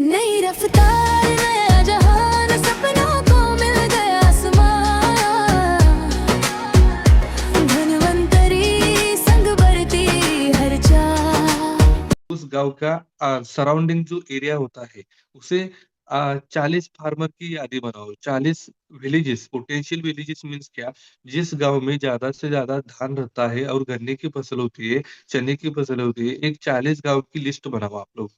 नई रफ्तार नया जहान सपनों को मिल गया आसमान धन्वंतरी संग बढ़ती हर चाह। उस गांव का सराउंडिंग जो एरिया होता है उसे 40 फार्मर की यादी बनाओ। 40 विलेजेस, पोटेंशियल विलेजेस मीन्स क्या, जिस गांव में ज्यादा से ज्यादा धान रहता है और गन्ने की फसल होती है, चने की फसल होती है, एक 40 गांव की लिस्ट बनाओ आप लोग।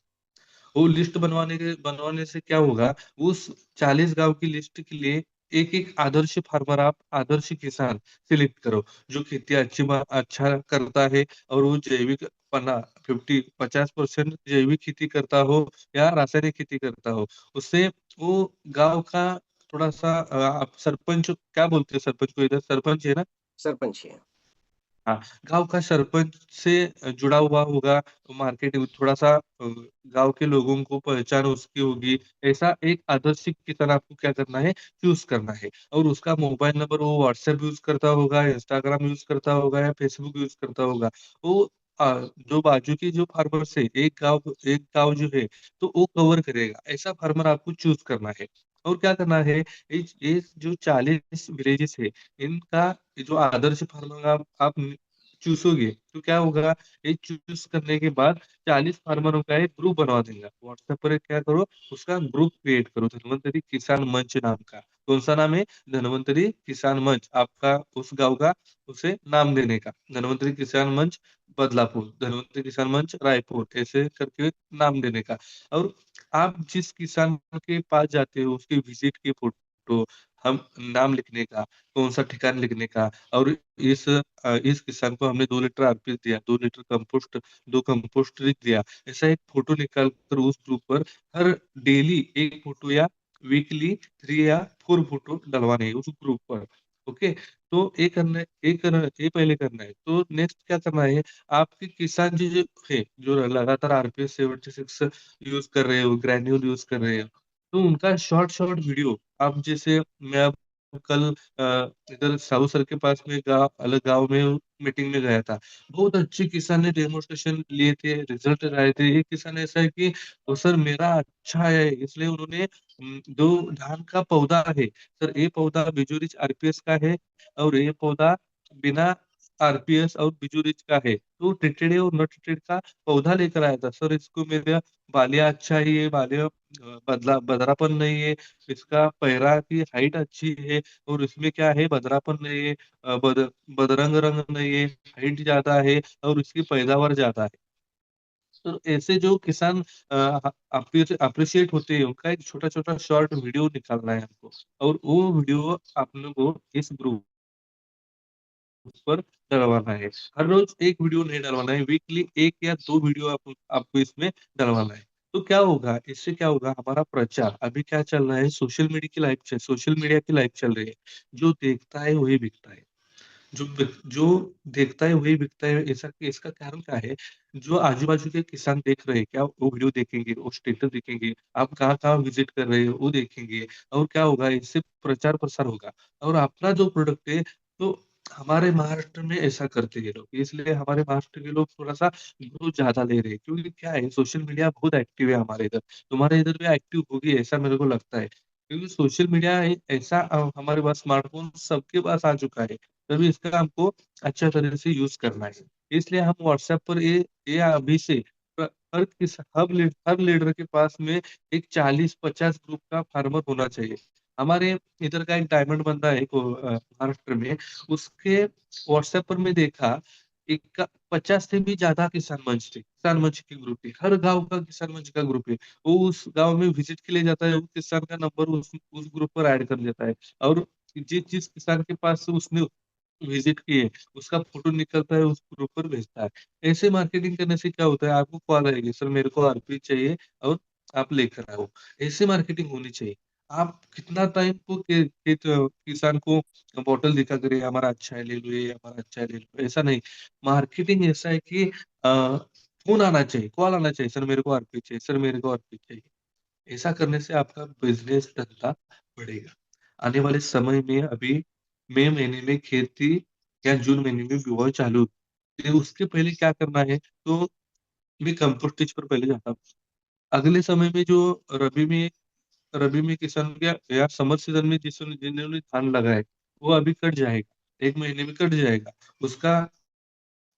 वो लिस्ट बनवाने से क्या होगा, उस 40 गांव की लिस्ट के लिए एक एक आदर्श फार्मर, आप आदर्श किसान सिलेक्ट करो, जो खेती अच्छा करता है और वो जैविक पना 50% जैविक खेती करता हो या रासायनिक खेती करता हो। उससे वो गांव का थोड़ा सा आप सरपंच क्या बोलते हैं, सरपंच को इधर सरपंच है ना। सरपंच है। हाँ, गांव का सरपंच से जुड़ा हुआ होगा, मार्केट थोड़ा सा गांव के लोगों को पहचान उसकी होगी। ऐसा एक आदर्श किसान आपको क्या करना है, चूज करना है। और उसका मोबाइल नंबर, वो व्हाट्सएप यूज करता होगा, इंस्टाग्राम यूज करता होगा या फेसबुक यूज करता होगा। वो जो बाजू की जो फार्मर से एक गांव जो है तो वो कवर करेगा, ऐसा फार्मर आपको चूज करना है। और क्या करना है, ये जो 40 विलेजेस है, इनका जो आदर्श फार्मर आप चूसोगे तो क्या होगा, ये चूज करने के बाद 40 फार्मरों का एक ग्रुप बनवा देगा व्हाट्सएप पर। क्या करो, उसका ग्रुप क्रिएट करो, धन्वंतरी किसान मंच नाम का। कौन सा नाम है, धन्वंतरी किसान मंच, आपका उस गांव का उसे नाम देने का। धन्वंतरी किसान मंच बदलापुर, धन्वंतरी किसान मंच रायपुर, ऐसे करके नाम देने का। और आप जिस किसान के पास जाते हो उसकी विजिट की फोटो, हम नाम लिखने का, कौन सा ठिकाना लिखने का। और इस किसान को हमने 2 लीटर आरपीएस दिया, 2 लीटर कंपोस्ट, 2 कंपोस्ट लिख दिया। ऐसा एक फोटो निकाल कर उस ग्रुप पर हर डेली एक फोटो या वीकली 3 या 4 फोटो डलवाने हैं उस ग्रुप पर। ओके, तो ये पहले करना है। तो नेक्स्ट क्या करना है, आपके किसान जो है, जो लगातार आरपीएस 76 यूज कर रहे हो, ग्रैन्यूल यूज कर रहे हो, तो उनका शॉर्ट शॉर्ट वीडियो आप जैसे, मैं अब कल इधर साहू सर के पास में अलग गांव में मीटिंग में गया था। बहुत अच्छे किसान ने डेमोन्स्ट्रेशन लिए थे, रिजल्ट आए थे। एक किसान ऐसा है कि "ओ सर मेरा अच्छा है", इसलिए उन्होंने दो धान का पौधा है सर, ये पौधा बिजूरिच आरपीएस का है और ये पौधा बिना आरपीएस और बिजूरिच का है, तो ट्रीटेड है और नॉट ट्रीटेड का पौधा लेकर आया था सर। इसको मेरा बालिया अच्छा ही है, बालिया बदरापन नहीं है, इसका पैरा की हाइट अच्छी है और इसमें क्या है, बदरापन नहीं है, बदरंग रंग नहीं है, हाइट ज्यादा है और इसकी पैदावार ज्यादा है। तो ऐसे जो किसान अप्रिशिएट होते हैं, उनका एक छोटा छोटा शॉर्ट वीडियो निकालना है हमको। और वो वीडियो आप लोगों को इस ग्रुप पर डलवाना है। हर रोज एक वीडियो नहीं डलवाना है, वीकली 1 या 2 वीडियो आपको इसमें डलवाना है। तो क्या होगा, इससे क्या होगा, हमारा प्रचार अभी क्या चल रहा है, सोशल मीडिया की लाइफ चल रही है। जो देखता है वही बिकता है, जो देखता है वही बिकता है। ऐसा इसका कारण क्या है, जो आजू बाजू के किसान देख रहे हैं, क्या वो वीडियो देखेंगे, वो स्टेटस देखेंगे, आप कहाँ कहाँ विजिट कर रहे हो वो देखेंगे। और क्या होगा, इससे प्रचार प्रसार होगा और अपना जो प्रोडक्ट है। तो हमारे महाराष्ट्र में ऐसा करते हैं लोग, इसलिए हमारे महाराष्ट्र के लोग थोड़ा सा ग्रोथ ज्यादा ले रहे हैं, क्योंकि क्या है, सोशल मीडिया बहुत एक्टिव है हमारे इधर। तुम्हारे इधर भी एक्टिव होगी ऐसा मेरे को लगता है, क्योंकि सोशल मीडिया ऐसा हमारे पास स्मार्टफोन सबके पास आ चुका है। तभी इसका हमको अच्छा तरह से यूज करना है। इसलिए हम व्हाट्सएप पर ये अभी से हर लीडर के पास में एक 40-50 ग्रुप का फार्मर होना चाहिए। हमारे इधर का एक डायमंड बंदा है महाराष्ट्र में, उसके व्हाट्सएप पर मैं देखा, एक 50 से भी ज्यादा किसान मंच की ग्रुप है, हर गांव का किसान मंच का ग्रुप है। वो उस गांव में विजिट के लिए जाता है, उस किसान का नंबर उस ग्रुप पर ऐड कर देता है। और जिस जिस किसान के पास से उसने विजिट किए, उसका फोटो निकलता है, उस ग्रुप पर भेजता है। ऐसे मार्केटिंग करने से क्या होता है, आपको कॉल आएगी, सर मेरे को आरपी चाहिए और आप लेकर आओ। ऐसे मार्केटिंग होनी चाहिए। आप कितना टाइम को किसान को बॉटल दिखा करे, हमारा अच्छा है ले लो, ये हमारा अच्छा है ले लो, ऐसा नहीं। मार्केटिंग ऐसा है कि फोन आना चाहिए, कॉल आना चाहिए, सर मेरे को आरपी चाहिए, सर मेरे को आरपी चाहिए। ऐसा करने से आपका बिजनेस धंधा बढ़ेगा। आने वाले समय में अभी मई महीने में खेती या जून महीने में बुआई चालू होती है। उसके पहले क्या करना है, तो मैं कंपोस्ट स्टेज पर पहले जाता हूँ। अगले समय में जो रबी में रबी में किसान या समर सीजन में जिन्होंने धान लगाए, वो अभी कट जाएगा, 1 महीने में कट जाएगा। उसका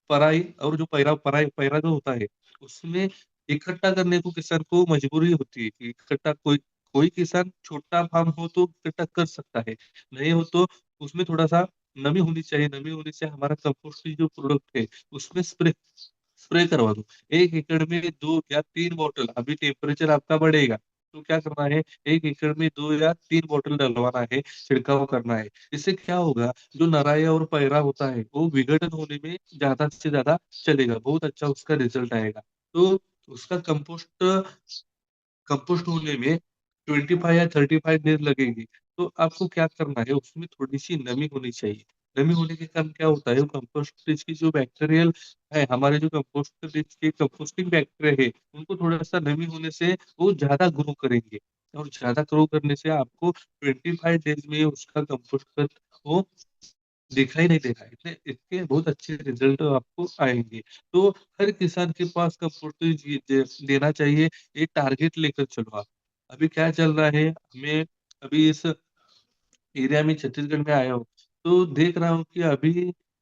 पराई और जो पैरा जो होता है, उसमें इकट्ठा करने को किसान को मजबूरी होती है कि इकट्ठा कोई कोई किसान छोटा फार्म हो तो इकट्ठा कर सकता है, नहीं हो तो उसमें थोड़ा सा नमी होनी चाहिए। नमी होने से हमारा कंपोस्ट जो प्रोडक्ट है उसमें स्प्रे स्प्रे करवा दो। 1 एकड़ में 2 या 3 बॉटल, अभी टेम्परेचर आपका बढ़ेगा तो क्या करना है, 1 एकड़ में 2 या 3 बॉटल डलवाना है, छिड़काव करना है। इससे क्या होगा, जो नराई और पैरा होता है वो विघटन होने में ज्यादा से ज्यादा चलेगा, बहुत अच्छा उसका रिजल्ट आएगा। तो उसका कंपोस्ट कंपोस्ट होने में 25 या 35 डेज लगेंगे। तो आपको क्या करना है, उसमें थोड़ी सी नमी होनी चाहिए। नमी होने के कारण क्या होता है, वो कंपोस्ट की जो बैक्टीरियल है, हमारे जो कंपोस्ट के कंपोस्टिंग बैक्टीरिया है, उनको थोड़ा सा नमी होने से वो ज्यादा ग्रो करेंगे। और ज्यादा ग्रो करने से आपको 25 डेज में उसका कंपोस्ट खत वो दिखाई नहीं देगा। इतने इसके बहुत अच्छे रिजल्ट आपको आएंगे। तो हर किसान के पास कंपोस्ट देना चाहिए, एक टारगेट लेकर चलो आप। अभी क्या चल रहा है, हमें अभी इस एरिया में छत्तीसगढ़ में आया हूँ, तो देख रहा हूँ कि अभी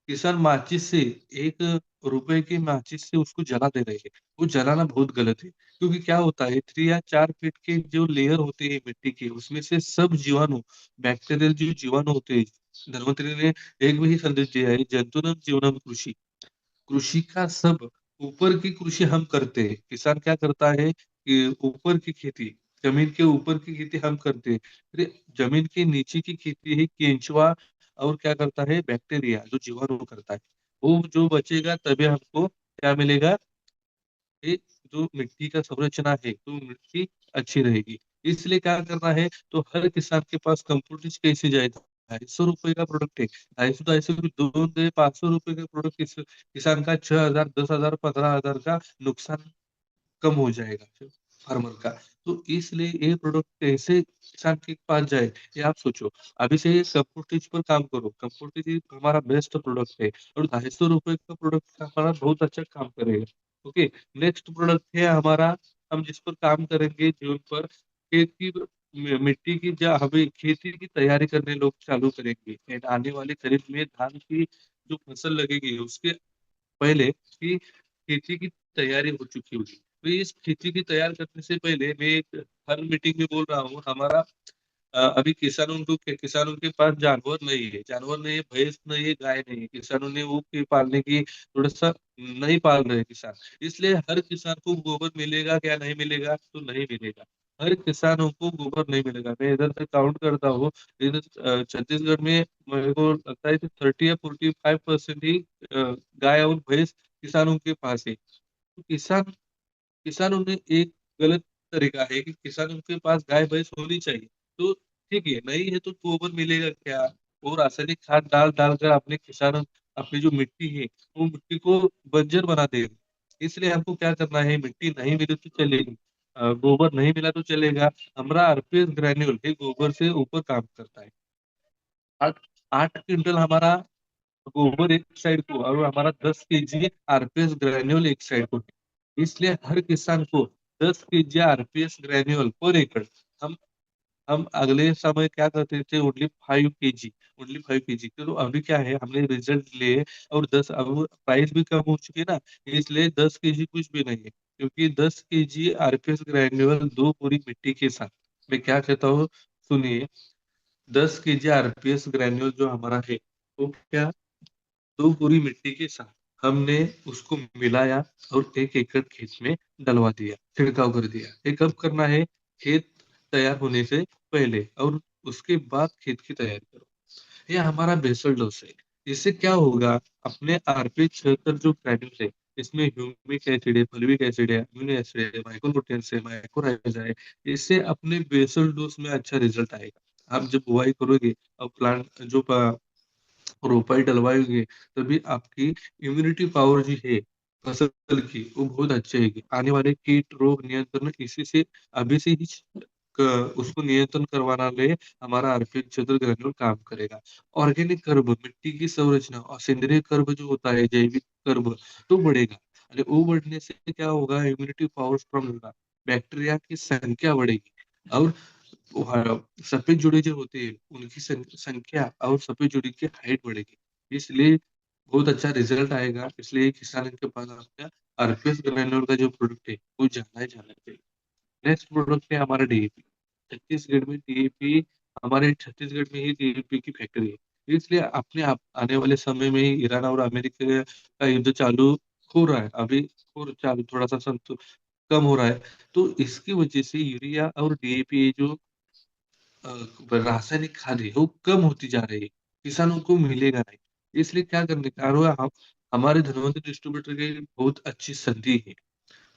किसान माचिस से 1 रुपए की माचिस से उसको जला दे रहे हैं। वो जलाना बहुत गलत है, क्योंकि क्या होता है, 3 या 4 फीट के जो लेयर होते हैं मिट्टी के, उसमें से सब जीवाणु, बैक्टीरियल जो जीवाणु होते हैं, धन्वंतरि ने एक भी संदेश दिया है, जंतुनाम जीवनम कृषि। कृषि का सब ऊपर की कृषि हम करते हैं। किसान क्या करता है कि ऊपर की खेती, जमीन के ऊपर की खेती हम करते हैं। अरे, जमीन के नीचे की खेती है केंचुआ और क्या करता है, बैक्टीरिया जो जीवाणु करता है। वो जो बचेगा तभी हमको क्या मिलेगा, ये जो मिट्टी का संरचना है तो मिट्टी अच्छी रहेगी। इसलिए क्या करना है, तो हर किसान के पास कंप्यूटर कैसे जाएगा, 250 रुपए का प्रोडक्ट है, 250 भी दो दे, 500 रुपए का प्रोडक्ट किसान का 6,000, 10,000, 15,000 का नुकसान कम हो जाएगा फार्मर का। तो इसलिए ये प्रोडक्ट कैसे किसान के पास जाए, ये आप सोचो। अभी से ये कंपोस्टेज पर काम करो, कंपोस्टेज हमारा बेस्ट प्रोडक्ट है, और 250 रुपए का प्रोडक्ट हमारा बहुत अच्छा काम करेगा। ओके, नेक्स्ट प्रोडक्ट है हमारा, हम जिस पर काम करेंगे जीवन पर, खेत की मिट्टी की, जब हमें खेती की तैयारी करने लोग चालू करेंगे, and आने वाले खरीफ में धान की जो फसल लगेगी उसके पहले की खेती की तैयारी हो चुकी होगी। तो इस खेती की तैयार करने से पहले मैं एक हर मीटिंग में बोल रहा हूँ, हमारा अभी किसानों के पास जानवर नहीं है, जानवर नहीं है, भैंस नहीं है, गाय नहीं है, किसानों ने वो की पालने की थोड़ा सा नहीं पाल रहे किसान। इसलिए हर किसान को गोबर मिलेगा क्या, नहीं मिलेगा, तो नहीं मिलेगा। हर किसानों को गोबर नहीं मिलेगा। मैं इधर से काउंट करता हूँ, इधर छत्तीसगढ़ में मेरे को लगता है कि 30 या 45% ही गाय और भैंस किसानों के पास है। तो किसानों ने एक गलत तरीका है कि किसानों के पास गाय भैंस होनी चाहिए। तो ठीक है, नहीं है तो गोबर मिलेगा क्या, और रासायनिक खाद डाल डालकर अपने किसान अपनी जो मिट्टी है वो मिट्टी को बंजर बना देगा। इसलिए हमको क्या करना है, मिट्टी नहीं मिली तो चलेगी, गोबर नहीं मिला तो चलेगा। हमारा आरपीएस ग्रैन्यूल है, गोबर से ऊपर काम करता है। 8 8 क्विंटल हमारा गोबर एक साइड को, और हमारा 10 केजी आरपीएस ग्रेन्यूल एक साइड को है। इसलिए हर किसान को 10 केजी आरपीएस ग्रेन्यूल पर एकड़, हम हम अगले समय क्या करते थे, ओनली 5 केजी तो अभी क्या है, हमने रिजल्ट लिए, और 10, अब प्राइस भी कम हो चुकी है ना, इसलिए 10 केजी कुछ भी नहीं है, क्योंकि 10 केजी आरपीएस ग्रेन्यूल दो पूरी मिट्टी के साथ, मैं क्या कहता हूँ, सुनिए। 10 केजी आरपीएस ग्रेन्यूल जो हमारा है, वो क्या, तो पूरी मिट्टी के साथ हमने उसको मिलाया, और 1 एकड़ खेत में डलवा दिया, छिड़काव कर दिया। ये कब करना है, खेत तैयार होने से पहले, और उसके बाद खेत की तैयारी करो। ये हमारा बेसल डोज है। इससे क्या होगा, अपने आरपी 76 जो ग्रैन्यूल है, इसमें ह्यूमिक एसिड है, फॉलिक एसिड है, अमीनो एसिड है, माइक्रोन्यूट्रिएंट्स है, माइक्रोराइजा है। इससे अपने बेसल डोज में अच्छा रिजल्ट आएगा। आप जब बुआई करोगे और प्लांट जो रोपाई डलवाएंगे, तभी आपकी इम्यूनिटी पावर जो है फसल की, वो बहुत अच्छी है। आने वाले कीट रोग नियंत्रण इसी से अभी से ही उसको नियंत्रण करवाना ले हमारा आरपीएच क्षेत्र ग्रैन्युल काम करेगा। ऑर्गेनिक कर्ब, मिट्टी की संरचना, और सेंद्रीय कर्ब जो होता है, जैविक कर्ब, तो बढ़ेगा। अरे वो बढ़ने से क्या होगा, इम्यूनिटी पावर स्ट्रांग होगा। बैक्टीरिया की संख्या बढ़ेगी और सफेद जोड़े जो होते हैं उनकी संख्या और सफेद जोड़े की हाइट बढ़ेगी। इसलिए बहुत अच्छा रिजल्ट आएगा। इसलिए किसान के पास आपका आरपीएस ग्रैन्योल का जो प्रोडक्ट है वो जाना चाहिए। नेक्स्ट प्रोडक्ट है हमारा डीएपी। छत्तीसगढ़ में डीएपी, हमारे छत्तीसगढ़ में ही डीएपी की फैक्ट्री है। इसलिए अपने आप आने वाले समय में ही ईरान और अमेरिका का युद्ध चालू हो रहा है अभी, और चालू थोड़ा सा कम हो रहा है। तो इसकी वजह से यूरिया और डीएपी जो रासायनिक खाद है वो कम होती जा रही है, किसानों को मिलेगा नहीं। इसलिए क्या करने का और हम हमारे धनवंतरी डिस्ट्रीब्यूटर की बहुत अच्छी संधि है,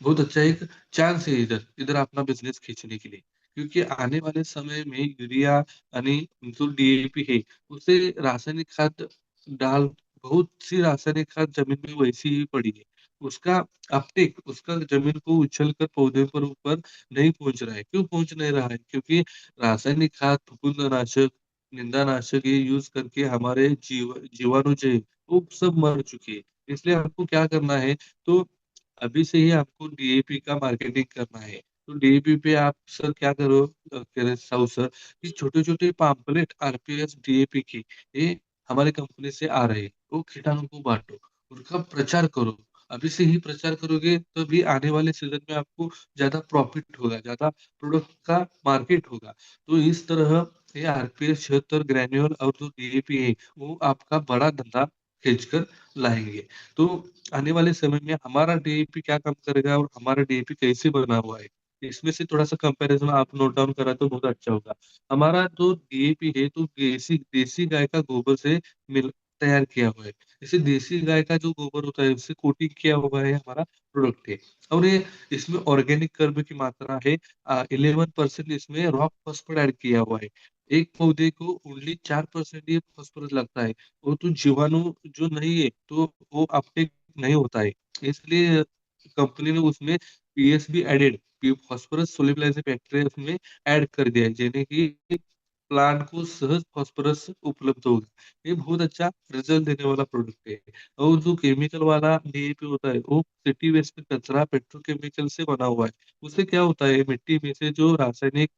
बहुत अच्छा एक चांस है इधर इधर अपना बिजनेस खींचने के लिए। क्योंकि आने वाले समय में यूरिया यानी जो डीएपी है उसे रासायनिक खाद डाल, बहुत सी रासायनिक खाद जमीन में वैसी ही पड़ी है। उसका अपटेक, उसका जमीन को उछल कर पौधे पर ऊपर नहीं पहुंच रहा है। क्यों पहुंच नहीं रहा है? क्योंकि रासायनिक खाद, फफूंदनाशक, निंदानाशक ये यूज करके हमारे जीवाणु जो है वो सब मर चुके हैं। इसलिए आपको क्या करना है, तो अभी से ही आपको डीएपी का मार्केटिंग करना है। तो डीएपी पे आप सर क्या करो, कह रहे साहू सर कि छोटे छोटे पाम्पलेट आरपीएस डीएपी की ये हमारे कंपनी से आ रहे हैं, वो किसानों को बांटो, उनका प्रचार करो। अभी से ही प्रचार करोगे तो भी आने वाले सीजन में आपको ज्यादा प्रॉफिट होगा, ज्यादा प्रोडक्ट का मार्केट होगा। तो इस तरह ये आरपीएस 76 ग्रैन्युअल और जो डीएपी है वो आपका बड़ा धंधा खींच कर लाएंगे। तो आने वाले समय में हमारा डीएपी क्या काम करेगा और हमारा डीएपी कैसे बना हुआ है, इसमें से थोड़ा सा कंपैरिजन आप नोट डाउन करा तो बहुत अच्छा होगा। हमारा जो डीएपी है तो देसी देसी गाय का गोबर से मिल तैयार किया हुआ है। जैसे देसी गाय का जो गोबर होता है उससे कोटिंग किया हुआ है हमारा प्रोडक्ट है। और ये इसमें ऑर्गेनिक कर्ब की मात्रा है 11% इसमें रॉक फॉस्फेट ऐड किया हुआ है। एक पौधे को ओनली 4% ये फॉस्फोरस लगता है। वो तो जीवाणु जो नहीं है तो वो अपटेक नहीं होता है। इसलिए कंपनी ने उसमें पीएस भी एडेड, फॉस्फोरस सोल्यूबलाइजिंग बैक्टीरिया उसमें ऐड कर दिया है, जिन्हें कि प्लांट को सहज फॉस्फोरस उपलब्ध होगा। ये बहुत अच्छा रिजल्ट देने वाला प्रोडक्ट है। और जो केमिकल वाला डीएपी होता है वो सिटी वेस्ट कचरा पेट्रोकेमिकल से बना हुआ है। उससे क्या होता है, मिट्टी में से जो रासायनिक,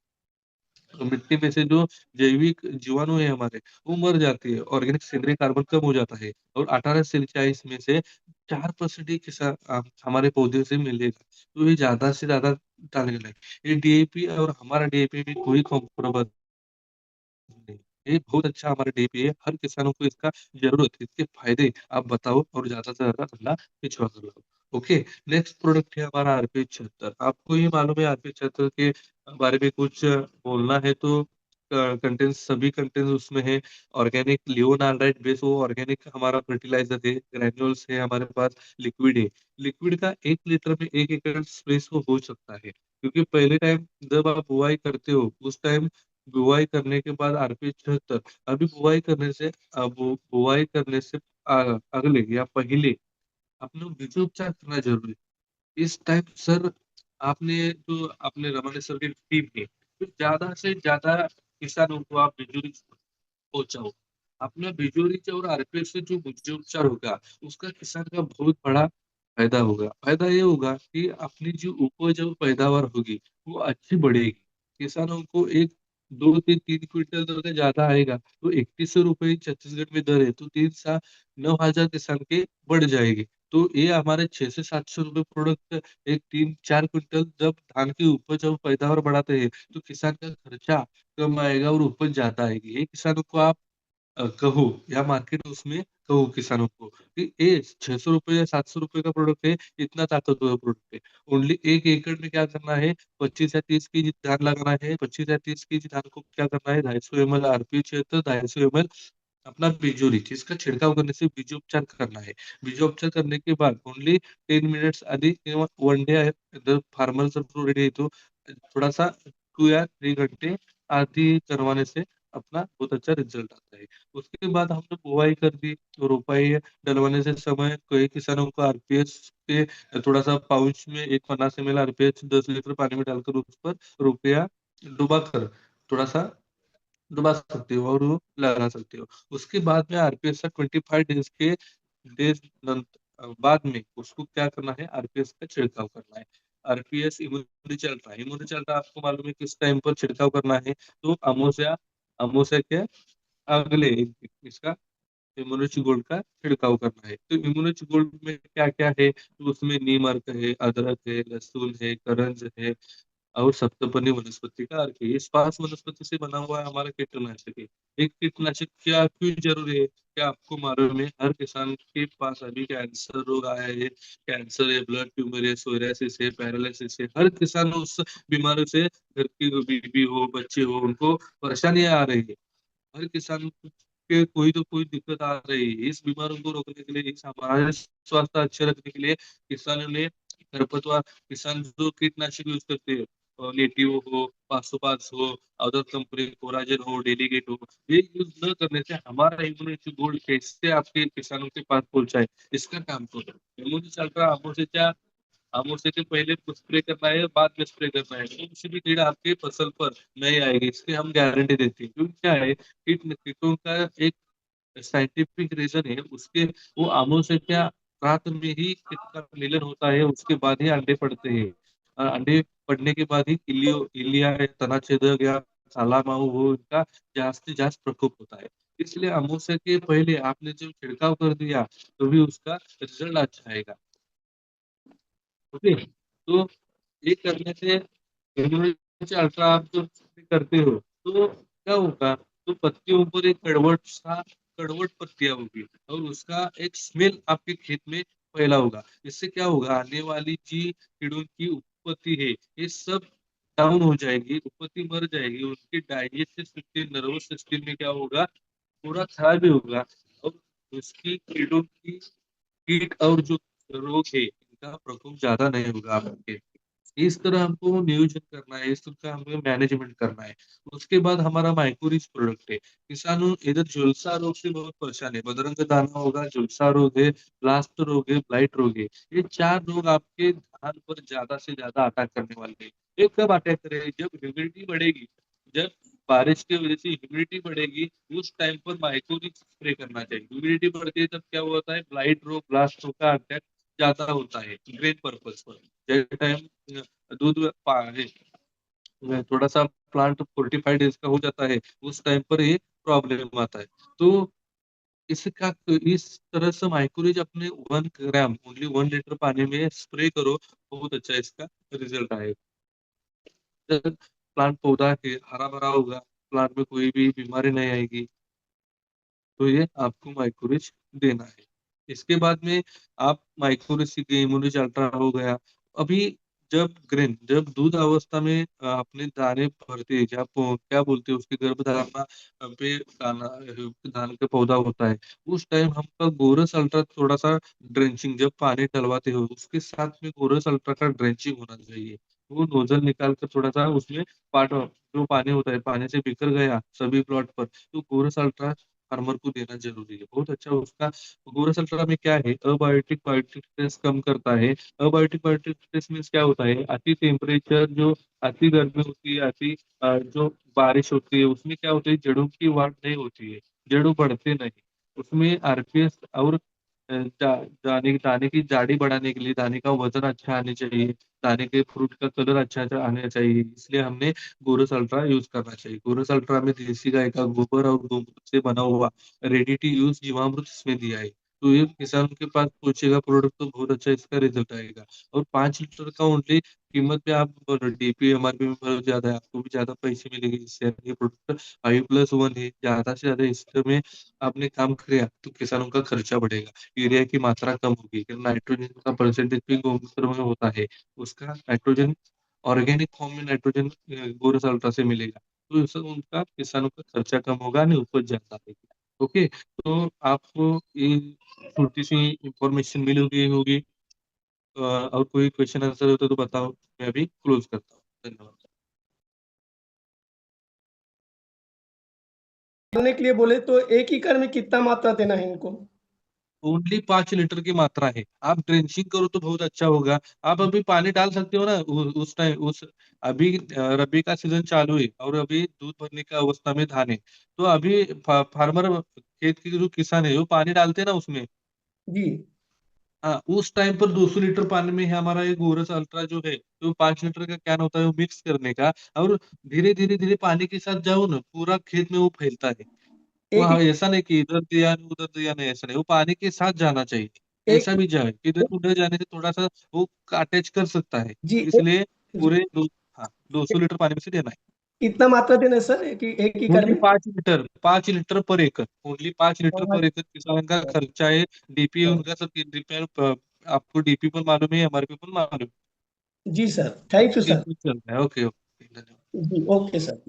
मिट्टी में से जो जैविक जीवाणु है हमारे वो मर जाती है, ऑर्गेनिक सेंद्रीय कार्बन कम हो जाता है। और 18 से 40 में से 4% ही किसान हमारे पौधे से मिलेगा। तो ये ज्यादा से ज्यादा डालने का है। ये डीएपी और हमारा डीएपी में कोई कॉम्प्रोमाइज नहीं। ये बहुत अच्छा हमारा डीएपी है, हर किसानों को इसका जरूरत है, इसके फायदे आप बताओ और ज्यादा से ज्यादा धंधा पिछवा करो। ओके, नेक्स्ट प्रोडक्ट है हमारा आरपी 76। आपको ये मालूम है आरपी 76 के बारे में कुछ बोलना है तो कंटेंट, सभी कंटेंट उसमें है। ऑर्गेनिक लियोनार्डाइट बेस, वो ऑर्गेनिक हमारा फर्टिलाइजर है। ग्रेन्यूल्स है हमारे पास, लिक्विड है। लिक्विड का 1 लीटर में 1 एकड़ स्प्रे हो सकता है। क्योंकि पहले टाइम जब आप बुआई करते हो उस टाइम बुआई करने के बाद आरपी 76, अभी बुआई करने से बुआई करने से अगले या पहले अपने बीजों उपचार करना जरूरी है। इस टाइप सर आपने जो अपने रमन सर की टीम है तो ज्यादा से ज्यादा किसानों को आप बिजली पहुंचाओ। अपना बिजोरी और आरपीएफ से जो बीजों उपचार होगा उसका किसान का बहुत बड़ा फायदा होगा। फायदा ये होगा कि अपनी जो उपज और पैदावार होगी वो अच्छी बढ़ेगी। किसानों को एक 2 से 3 क्विंटल तो ज्यादा आएगा। तो 3100 रुपये छत्तीसगढ़ में दर है तो 3 से 9 हजार किसान के बढ़ जाएंगे। तो ये हमारे 600 से 700 रुपये प्रोडक्ट, एक 3-4 क्विंटल जब धान की उपज और पैदावार बढ़ाते हैं तो किसान का खर्चा कम आएगा और उपज ज्यादा आएगी। ये किसानों को आप कहो या मार्केट उसमें कहो किसानों को कि ये 600 रुपये या 700 रुपये का प्रोडक्ट है, इतना ताकतवर प्रोडक्ट है। ओनली 1 एकड़ में क्या करना है, 25 या 30 केजी धान लगाना है। 25 या 30 केजी धान को क्या करना है, 250 ml आरपी 76, 250 ml अपना बीजोरी, जिसका छिड़काव करने से बीजोपचार करना है। बीजोपचार करने के बाद ओनली 10 मिनट्स आधी 1 डे जब फार्मर जब रेडी है तो थोड़ा सा 2 या 3 घंटे आधी करवाने से अपना बहुत अच्छा रिजल्ट आता है। उसके बाद हमने बुआई कर दी तो रोपाई डलवाने से समय कई किसानों को आरपीएस के थोड़ा सा पाउच में 150 ml आरपीएस 10 लीटर पानी में डालकर उस पर रुपया डुबा कर थोड़ा सा डुबा सकते हो और वो लगा सकते हो। उसके बाद में आरपीएस का 25 डेज के डेज बाद में उसको क्या करना है, आरपीएस का छिड़काव करना है। आरपीएस इम्यूनिटी चल रहा है। इम्यूनिटी चल रहा है, आपको मालूम है किस टाइम पर छिड़काव करना है। तो अमोसिया अमोसिया के अगले एक दिन इसका इम्यूनिटी गोल्ड का छिड़काव करना है। तो इम्यूनिटी गोल्ड में क्या क्या है, तो उसमें नीम अर्क है, अदरक है, लहसुन है, करंज है, और सप्तपनी वनस्पति का अर्क है। ये स्पास वनस्पति से बना हुआ है हमारा कीटनाशक है। एक कीटनाशक क्या क्यों जरूरी है, क्या आपको मालूम है? हर किसान के पास अभी कैंसर रोग आया है, कैंसर है, ब्लड ट्यूमर है, सोरियासिस है, पैरालिसिस है। हर किसान उस बीमारी से, घर की बीबी हो, बच्चे हो, उनको परेशानियां आ रही है। हर किसान के कोई तो कोई दिक्कत आ रही है। इस बीमारियों को रोकने के लिए, इस हमारे स्वास्थ्य अच्छे रखने के लिए किसानों ने खरपतवार, किसान जो कीटनाशक यूज करते हैं, नेटिव हो, 505 हो, अदर कंपनी कोराजन हो, डेलीगेट हो, ये यूज न करने से हमारा इम्यूनिटी गोल्ड कैसे आपके किसानों के पास पहुंचाए, इसका काम करो। इम्यूनिटी चल रहा है, हम उसे के पहले स्प्रे करना है, बाद में स्प्रे करना है, तो किसी भी कीड़ा आपके फसल पर नहीं आएगी, इसकी हम गारंटी देते हैं। क्योंकि क्या है, कीटों का एक साइंटिफिक रीजन है उसके, वो आमों से क्या, रात में ही कीट का मिलन होता है, उसके बाद ही अंडे पड़ते हैं। अंडे पड़ने के बाद ही इलिया या तना छेदक या काला माऊ हो, इनका जास्त से जास्त प्रकोप होता है। इसलिए आमों से के पहले आपने जो छिड़काव कर दिया, तो भी उसका रिजल्ट अच्छा आएगा। ओके, तो ये करने से इम्यूनिटी अल्ट्रा आप जो करते हो, तो क्या होगा, तो पत्तियों पर एक कड़वट पत्तियां होगी, और उसका एक स्मेल आपके खेत में फैला होगा। इससे क्या होगा, आने वाली जी कीड़ों की उत्पत्ति है, ये सब डाउन हो जाएगी, उत्पत्ति मर जाएगी, उनके डाइजेस्टिव सिस्टम, नर्वस सिस्टम में क्या होगा, पूरा खराब ही होगा। और उसकी कीड़ों की कीट और जो रोग है, इनका प्रकोप ज्यादा नहीं होगा आपके। इस तरह हमको नियोजन करना है, इस तरह का हमें मैनेजमेंट करना है। उसके बाद हमारा माइक्रोरिच प्रोडक्ट है। किसानों इधर झुलसा रोग से बहुत परेशान है, बदरंग दाना होगा, झुलसा रोग है, ब्लास्ट रोग है, ब्लाइट रोग है। ये चार रोग आपके धान पर ज्यादा से ज्यादा अटैक करने वाले हैं। ये कब अटैक करेंगे, जब ह्यूमिडिटी बढ़ेगी, जब बारिश की वजह से ह्यूमिडिटी बढ़ेगी, उस टाइम पर माइक्रोरिच स्प्रे करना चाहिए। ह्यूमिडिटी बढ़ती है तब क्या होता है, ब्लाइट रोग, ब्लास्ट रोग का अटैक ज्यादा होता है ग्रेन पर्पज पर। जैसे टाइम दूध थोड़ा सा प्लांट 45 डेज का हो जाता है, उस टाइम पर ये प्रॉब्लम आता है। तो इसका इस तरह से माइक्रोरेज अपने 1 ग्राम, ओनली 1 लीटर पानी में स्प्रे करो, बहुत अच्छा इसका रिजल्ट आएगा। जब प्लांट पौधा है हरा भरा होगा, प्लांट में कोई भी बीमारी नहीं आएगी, तो ये आपको माइक्रोरिच देना है। इसके बाद में आप माइक्रोरिच के इम्यूनिज अल्ट्रा हो गया। अभी जब दूध अवस्था में अपने दाने भरते हैं, क्या बोलते हैं उसके गर्भधारणा पे धान का पौधा होता है, उस टाइम हमका गोरस अल्ट्रा थोड़ा सा ड्रेंचिंग, जब पानी डलवाते हो उसके साथ में गोरस अल्ट्रा का ड्रेंचिंग होना चाहिए। वो नोजल निकाल कर थोड़ा सा उसमें पार्ट, जो पानी होता है पानी से बिखर गया सभी प्लॉट पर, तो गोरस अल्ट्रा फार्मर को देना जरूरी है, बहुत अच्छा उसका। गोरस अल्ट्रा में क्या है, अबायोटिक बायोटिक स्ट्रेस कम करता है। अबायोटिक बायोटिक स्ट्रेस मीन्स क्या होता है, अति टेम्परेचर, जो अति गर्मी होती है, जो बारिश होती है, उसमें क्या होता है, जड़ों की वाढ नहीं होती है, जड़ों बढ़ते नहीं। उसमें आरपीएस और दाने दाने की जाड़ी बढ़ाने के लिए, दाने का वजन अच्छा आने चाहिए, दाने के फ्रूट का कलर अच्छा अच्छा आना चाहिए, इसलिए हमने गोरस अल्ट्रा यूज करना चाहिए। गोरस अल्ट्रा में देसी गाय का गोबर और गोमूत्र से बना हुआ रेडी टू यूज जीवामृत इसमें दिया है। तो ये किसान के पास पहुंचेगा प्रोडक्ट, तो बहुत अच्छा इसका रिजल्ट आएगा। और 5 लीटर का ओनली कीमत पे आप डीपी एमआरपी में बहुत ज्यादा है, आपको भी ज्यादा पैसे मिलेंगे इससे। ये प्रोडक्ट 5+1 है, ज्यादा से ज्यादा इसमें आपने काम किया तो किसानों का खर्चा बढ़ेगा, यूरिया की मात्रा कम होगी, नाइट्रोजन का परसेंटेज भी गौमूत्र में होता है, उसका नाइट्रोजन ऑर्गेनिक फॉर्म में नाइट्रोजन गोरस अल्ट्रा से मिलेगा, तो इससे उनका किसानों का खर्चा कम होगा, नहीं उपज ज्यादा आएगी। ओके, तो आपको ये छोटी सी इंफॉर्मेशन मिल गई होगी। और कोई क्वेश्चन आंसर हो तो बताओ, मैं अभी क्लोज करता हूँ। धन्यवाद। डालने के लिए बोले तो 1 एकड़ में कितना मात्रा देना है इनको? ओनली 5 लीटर की मात्रा है, आप ड्रेंचिंग करो तो बहुत अच्छा होगा। आप अभी पानी डाल सकते हो ना, उस टाइम उस अभी रबी का सीजन चालू है और अभी दूध भरने का अवस्था में धान है, तो अभी फार्मर, खेत के जो किसान है वो पानी डालते हैं ना उसमें, जी। हाँ, उस टाइम पर 200 लीटर पानी में हमारा ये गोरस अल्ट्रा जो है, तो 5 लीटर का कैन होता है वो मिक्स करने का, और धीरे-धीरे पानी के साथ जाओ ना, पूरा खेत में वो फैलता है। वो एक हाँ, ही ऐसा नहीं कि इधर दिया नहीं, उधर दिया नहीं, ऐसा नहीं, वो पानी के साथ जाना चाहिए। एक ऐसा भी जाए कि इधर-उधर जाने से थोड़ा-सा वो अटैच कर सकता है। जी, इसलिए जी। पूरे दो हाँ, 200 लीटर पानी में से देना है। कितना मात्रा देना है सर एक एकड़ ओनली में? 5 लीटर पर एकड़, ओनली 5 लीटर पर एकड़ किसान का खर्चा है। डीपी उनका सब डीपी आपको डीपी पर मालूम है, एमआरपी पर मालूम है। जी सर, थैंक यू सर। इतना चलता है। ओके, ओके, धन्यवाद। जी, ओके सर।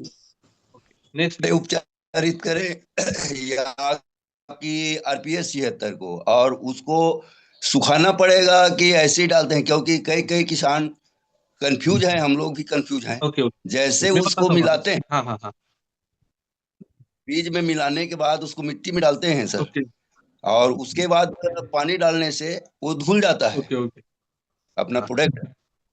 Okay, next. पे उपचारित करें या कि आरपीएस 76 को, और उसको सुखाना पड़ेगा कि ऐसे ही डालते हैं? क्योंकि कई कई किसान कंफ्यूज हैं, हम लोग भी कंफ्यूज हैं। ओके, ओके, जैसे मैं उसको बताता हूँ मिलाते हैं, हाँ, हाँ, हाँ। बीज में मिलाने के बाद उसको मिट्टी में डालते हैं सर, ओके, और उसके बाद पानी डालने से वो धुल जाता है ओके, ओके, अपना हाँ, प्रोडक्ट।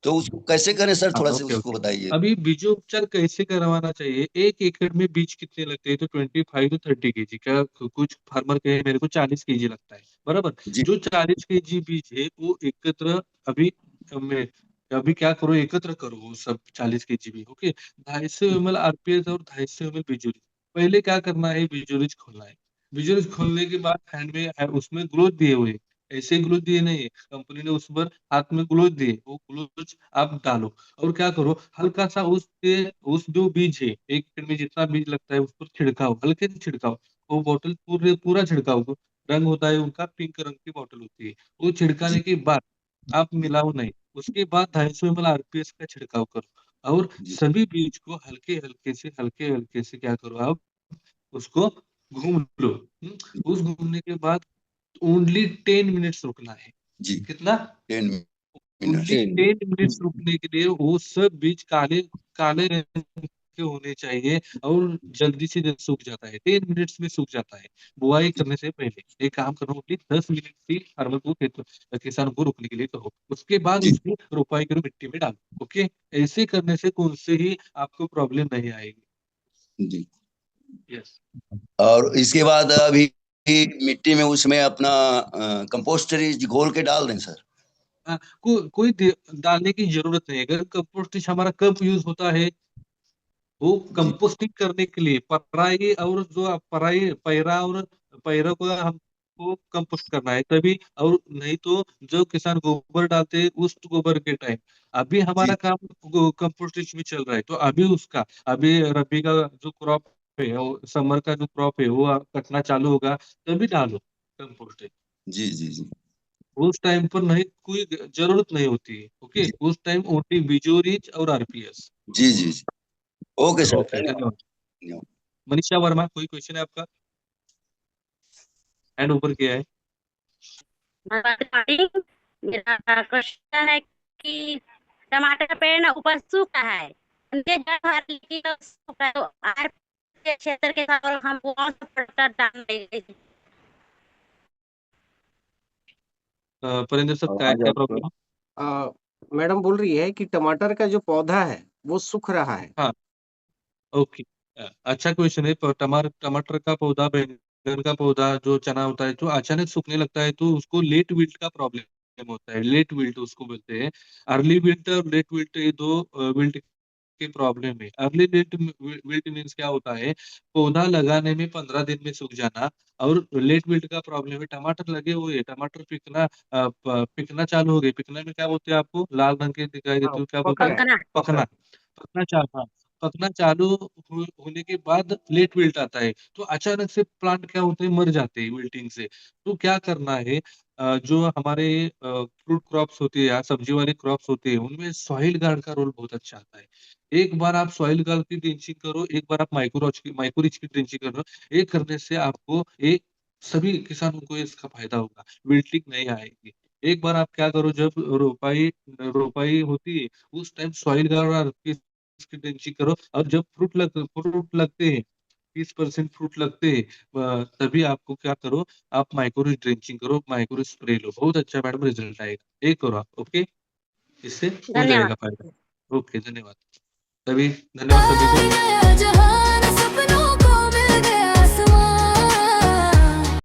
तो उसको कैसे करें सर, हाँ, थोड़ा सा ओके, उसको ओके। बताइए। अभी बीजोपचार कैसे करवाना चाहिए? 1 एकड़ में बीज कितने लगते हैं? तो 25 टू 30 केजी का, कुछ फार्मर कहे मेरे को 40 केजी लगता है, बराबर? जी जो 40 केजी बीज है वो एकत्र अभी में अभी क्या करो, एकत्र करो वो सब 40 केजी भी, ओके? 250 ml आरपीएस और 250 ml बिजोरी। पहले क्या करना है, बिजोरीज खोलना है। बिजोरीज खोलने के बाद हैंड में उसमें ग्लोव दिए हुए हैं। ऐसे ग्लोव दिए नहीं है, कंपनी ने उस पर हाथ में ग्लोव दिए, वो ग्लोव आप डालो। और क्या करो, हल्का सा उस जो बीज है, 1 पेड़ में जितना बीज लगता है उस पर छिड़काव, हल्के से छिड़काव। वो बोतल पूरा छिड़काव को, रंग होता है उनका, पिंक रंग की बोतल होती है। वो छिड़काने जी के बाद आप मिलाओ नहीं, उसके बाद 250 ml आरपीएस का छिड़काव करो, और जी सभी बीज को हल्के हल्के से क्या करो आप, उसको घूम लो। उस घूमने के बाद ओनली 10 मिनट्स रुकना है। जी कितना? 10 मिनट। ओनली 10 मिनट्स रुकने के लिए वो सब बीज काले काले रंग के होने चाहिए, और जल्दी से जल्दी सूख जाता है, 10 मिनट्स में सूख जाता है। बुआई करने से पहले एक काम करो, ओनली 10 मिनट की फार्मर को किसान को रुकने के लिए कहो, उसके बाद जी उसकी रोपाई करो, मिट्टी में डालो। ओके, ऐसे करने से कौन से ही आपको प्रॉब्लम नहीं आएगी। जी। यस। और इसके बाद अभी मिट्टी में उसमें अपना कंपोस्ट घोल के डाल दें सर? कोई डालने की जरूरत नहीं है। अगर कंपोस्ट हमारा कब यूज होता है, वो जी कंपोस्टिंग करने के लिए, पराई और जो पराई पैरा और पैरा को हमको कंपोस्ट करना है तभी, और नहीं तो जो किसान गोबर डालते हैं उस गोबर के टाइम। अभी हमारा जी काम कंपोस्टिंग में चल रहा है, तो अभी उसका, अभी रबी का जो क्रॉप है, समर का जो क्रॉप है वो कटना चालू होगा, तभी डालो कंपोस्टिंग। जी जी जी उस टाइम पर नहीं, कोई जरूरत नहीं होती है। ओके, जी उस टाइम ओनली बिजोरीज और आरपीएस। जी जी जी। ओके सर, ओके, धन्यवाद। धन्यवाद। धन्यवाद। मनीषा वर्मा, कोई क्वेश्चन है आपका? हैंड ऊपर किया है। मेरा क्वेश्चन है कि टमाटर का पेड़ ना ऊपर सूखा है, नीचे जड़ भर लेकिन तो सूखा है, तो आर के क्षेत्र के साथ और हम कौन सा प्रोडक्ट डालेंगे? परिंदर सब, क्या आवाज क्या आपका। प्रॉब्लम? मैडम बोल रही है कि टमाटर का जो पौधा है वो सूख रहा है। हाँ, ओके। अच्छा क्वेश्चन है। टमाटर का पौधा, बैंगन का पौधा, जो चना होता है, जो अचानक सूखने लगता है तो उसको लेट विल्ट का प्रॉब्लम होता है। लेट विल्ट उसको बोलते हैं। अर्ली विल्ट और लेट विल्ट, ये दो विल्ट की प्रॉब्लम है। अर्ली विल्ट विल्ट मीन्स क्या होता है, पौधा लगाने में 15 दिन में सूख जाना। और लेट विल्ट का प्रॉब्लम है, टमाटर लगे हुए, टमाटर पिकना चालू हो गए। पिकने में क्या बोलते हैं, आपको लाल रंग के दिखाई हाँ, देते हो, क्या पक बोलते हैं? रहा है। पकना। पकना। पकना चालू, हाँ, पकना चालू होने के बाद लेट विल्ट आता है, तो अचानक से प्लांट क्या होते हैं, मर जाते हैं विल्टिंग से। तो क्या करना है, जो हमारे फ्रूट क्रॉप्स होती है या सब्जी वाले क्रॉप्स होते हैं, उनमें सॉइल गार्ड का रोल बहुत अच्छा आता है। एक बार आप सॉइल गार्ड की ड्रेंचिंग करो, एक बार आप माइक्रोरिच की ड्रेंचिंग करो। ये करने से आपको एक सभी किसानों को इसका फायदा होगा, विल्टिंग नहीं आएगी। एक बार आप क्या करो, जब रोपाई रोपाई होती है उस टाइम सॉइल गार्ड और इसकी ड्रेंचिंग करो, और जब फ्रूट लगते हैं, 30% फ्रूट लगते हैं, तभी आपको क्या करो, आप माइक्रो ड्रेंचिंग करो, माइक्रो स्प्रे लो, बहुत अच्छा मैडम रिजल्ट आएगा। एक करो आप, ओके, इससे हो धन्यवाद। जाएगा फायदा। ओके, धन्यवाद सभी, धन्यवाद सभी को। नया जहान